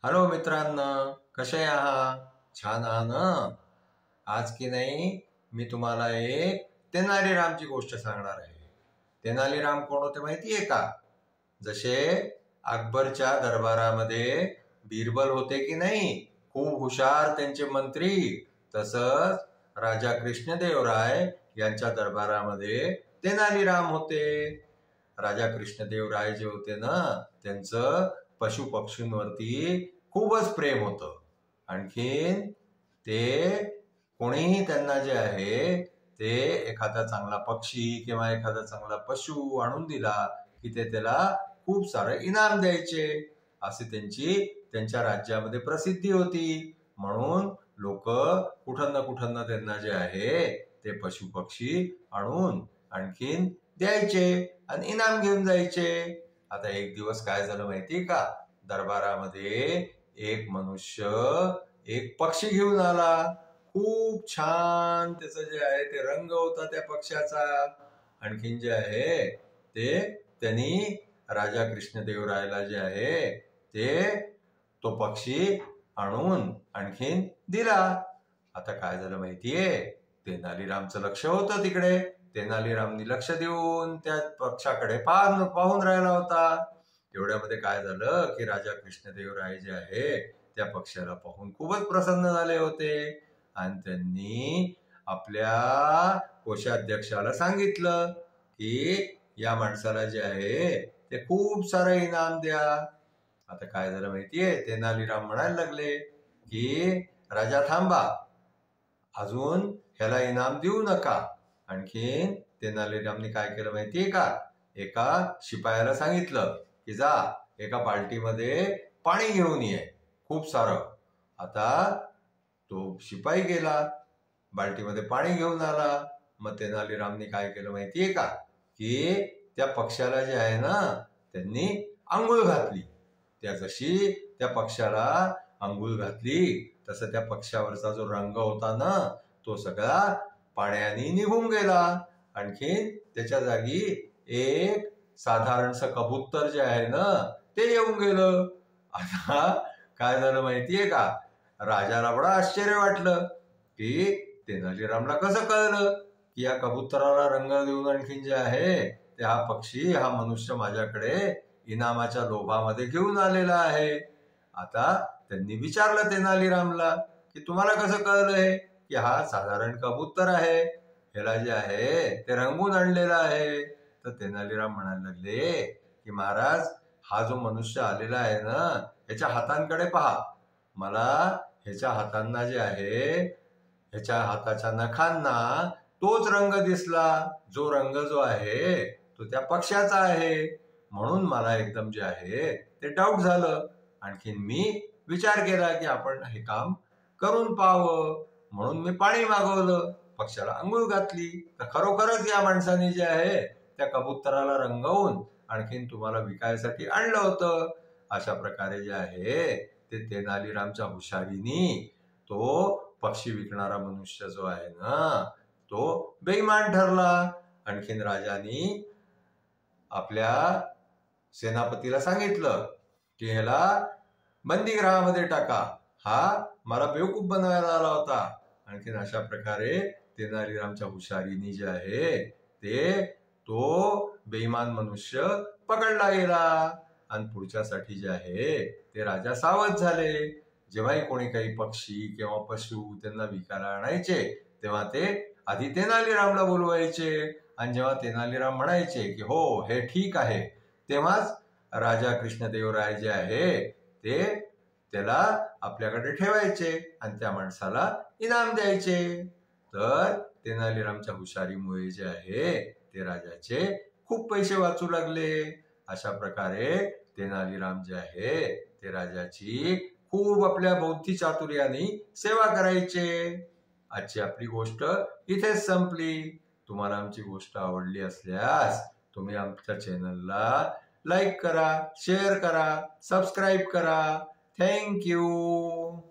Hello मित्रांनो, कसे आहात? छान आहात ना? आज की नाही मी तुम्हाला एक तेनालीरामची गोष्ट सांगणार आहे. तेनालीराम कोण होते माहितीये का? जसे अकबरच्या दरबारामध्ये बिरबल होते की नाही, खूप हुशार त्यांचे मंत्री, तसंच राजा कृष्णदेवराय यांच्या दरबारामध्ये तेनालीराम होते. राजा कृष्णदेवराय जे होते ना, त्यांचं पशु पक्षींवरती खूपच प्रेम होतं. आणखीन ते कोणीही त्यांना जे आहे ते एखादा चांगला पक्षी किंवा एखादा चांगला पशु आणून दिला की ते त्याला खूप सारं इनाम द्यायचे. अशी त्यांच्या राज्यामध्ये प्रसिद्धी होती. म्हणून लोक कुठं ना त्यांना जे आहे ते पशु पक्षी आणून आणखीन द्यायचे आणि इनाम घेऊन जायचे. आता एक दिवस काय झालं माहितीये का? दरबारामध्ये एक मनुष्य एक पक्षी घेऊन आला. खूप छान त्याचं जे आहे ते रंग होता त्या पक्ष्याचा. आणखीन जे आहे ते त्यांनी राजा कृष्णदेवरायला जे आहे ते तो पक्षी आणून आणखीन दिला. आता काय झालं माहितीये? तेनालीरामचं लक्ष होतं तिकडे. तेनालीरामनी लक्ष देऊन त्या पक्षाकडे पाहून राहिला होता. एवढ्यामध्ये काय झालं की राजा कृष्णदेवराय जे आहे त्या पक्षाला पाहून खूपच प्रसन्न झाले होते आणि त्यांनी आपल्या कोषाध्यक्षाला सांगितलं की या माणसाला जे आहे ते खूप सारं इनाम द्या. आता काय झालं माहितीये? तेनालीराम म्हणायला लागले की राजा थांबा, अजून ह्याला इनाम देऊ नका. आणखीन तेनालीरामने काय केलं माहितीये का? एका शिपायाला सांगितलं की जा एका बाल्टीमध्ये पाणी घेऊन ये खूप सारं. आता तो शिपाई गेला, बाल्टीमध्ये पाणी घेऊन आला. मग तेनालीरामने काय केलं माहितीये का? की त्या पक्ष्याला जे आहे ना त्यांनी आंघोळ घातली. जशी त्या पक्ष्याला आंघोळ घातली तसं त्या पक्ष्यावरचा जो रंग होता ना तो सगळा पाण्याने निघून गेला. आणखीन त्याच्या जागी एक साधारणस कबूतर जे आहे ना ते येऊन गेलं. आता काय झालं माहितीये का? राजाला बडा आश्चर्य वाटलं की तेनालीरामला कसं कळलं की या कबुतराला रंग देऊन आणखीन जे आहे ते हा पक्षी हा मनुष्य माझ्याकडे इनामाच्या लोभामध्ये घेऊन आलेला आहे. आता त्यांनी विचारलं तेनालीरामला की तुम्हाला कसं कळलंय की हा साधारण कबूतर आहे, ह्याला जे आहे ते रंगून आणलेला आहे? तर तेनालीराम म्हणायला लागले की महाराज, हा जो मनुष्य आलेला आहे ना ह्याच्या हातांकडे पहा. मला ह्याच्या हातांना जे आहे ह्याच्या हाताच्या नखांना तोच रंग दिसला. जो रंग जो आहे तो त्या पक्ष्याचा आहे. म्हणून मला एकदम जे आहे ते डाऊट झालं. आणखीन मी विचार केला की आपण हे काम करून पाहावं. म्हणून मी पाणी मागवलं, पक्ष्याला अंघोळ घातली. तर खरोखरच या माणसाने जे आहे त्या कबुतराला रंगवून आणखीन तुम्हाला विकायसाठी आणलं होतं. अशा प्रकारे जे आहे ते तेनालीरामच्या हुशारीनी तो पक्षी विकणारा मनुष्य जो आहे ना तो बेईमान ठरला. आणखीन राजानी आपल्या सेनापतीला सांगितलं की ह्याला बंदीगृहामध्ये टाका, हा मला बेवकूफ बनवायला आला होता. आणखीन अशा प्रकारे तेनालीरामच्या हुशारीने जे आहे ते तो बेईमान मनुष्य पकडला गेला. आणि पुढच्यासाठी जे आहे ते राजा सावध झाले. जेव्हाही कोणी काही पक्षी किंवा पशु त्यांना विकायला आणायचे तेव्हा ते आधी तेनालीरामला बोलवायचे. आणि जेव्हा तेनालीराम म्हणायचे की हो हे ठीक आहे, तेव्हाच राजा कृष्णदेवराय जे आहे ते त्याला आपल्याकडे ठेवायचे आणि त्या माणसाला इनाम द्यायचे. तर तेनालीरामच्या हुशारीमुळे जे आहे ते राजाचे खूप पैसे वाचू लागले. अशा प्रकारे तेनालीराम जे आहे ते राजाची खूप आपल्या बुद्धी चातुर्याने सेवा करायचे. आजची आपली गोष्ट इथेच संपली. तुम्हाला आमची गोष्ट आवडली असल्यास तुम्ही आमच्या चॅनलला लाईक करा, शेअर करा, सबस्क्राईब करा. Thank you.